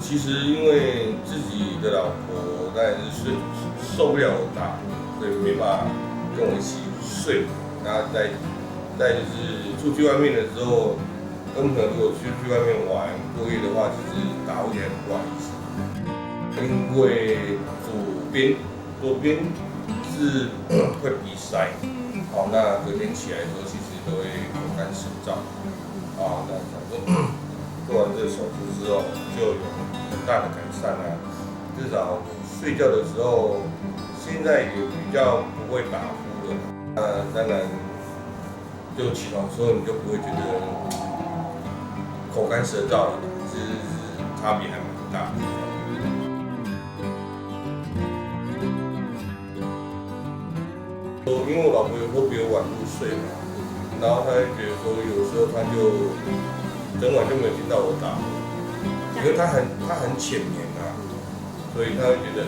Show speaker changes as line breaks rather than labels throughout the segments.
其实因为自己的老婆当然是受不了我打，所以没办法跟我一起睡。然后再就是出去外面的时候，跟朋友如果去外面玩过夜的话，其实打我也很不好意思，因为左边是会鼻塞，好，那隔天起来的时候其实都会口干舌燥，啊，那想说。做完这个手术之后，就有很大的改善啊。至少睡觉的时候，现在也比较不会打呼了。当然，就起床的时候你就不会觉得口干舌燥了，是差别还蛮大的。因为我老婆有时候比我晚入睡嘛，然后她会觉得说，有时候她就整晚就没有听到我打呼，因为她很浅眠啊，所以她会觉得，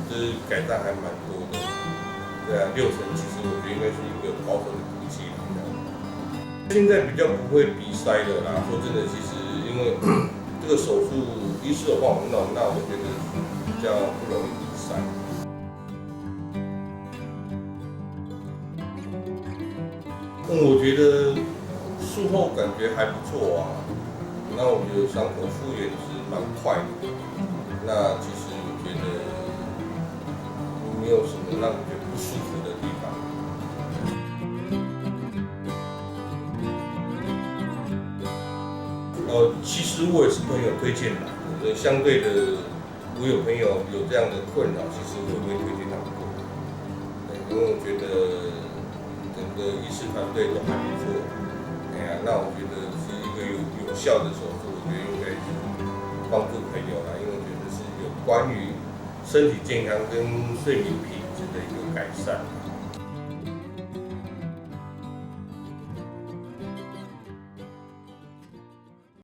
就是改善还蛮多的。对啊，60%其实我觉得应该是一个保守的估计啦。现在比较不会鼻塞了啦。说真的，其实因为这个手术医师有帮我弄，那我觉得比较不容易鼻塞。我觉得术后感觉还不错啊。那我觉得伤口复原是蛮快的。那其实我觉得没有什么让我觉得不舒服的地方。其实我也是朋友推荐的，相对的，我有朋友有这样的困扰，其实我也会推荐他们过来。因为我觉得整个医师团队都还不错。那我觉得是一个有效的手术，我觉得应该是帮助朋友啦，因为我觉得是有关于身体健康跟睡眠品质的一个改善。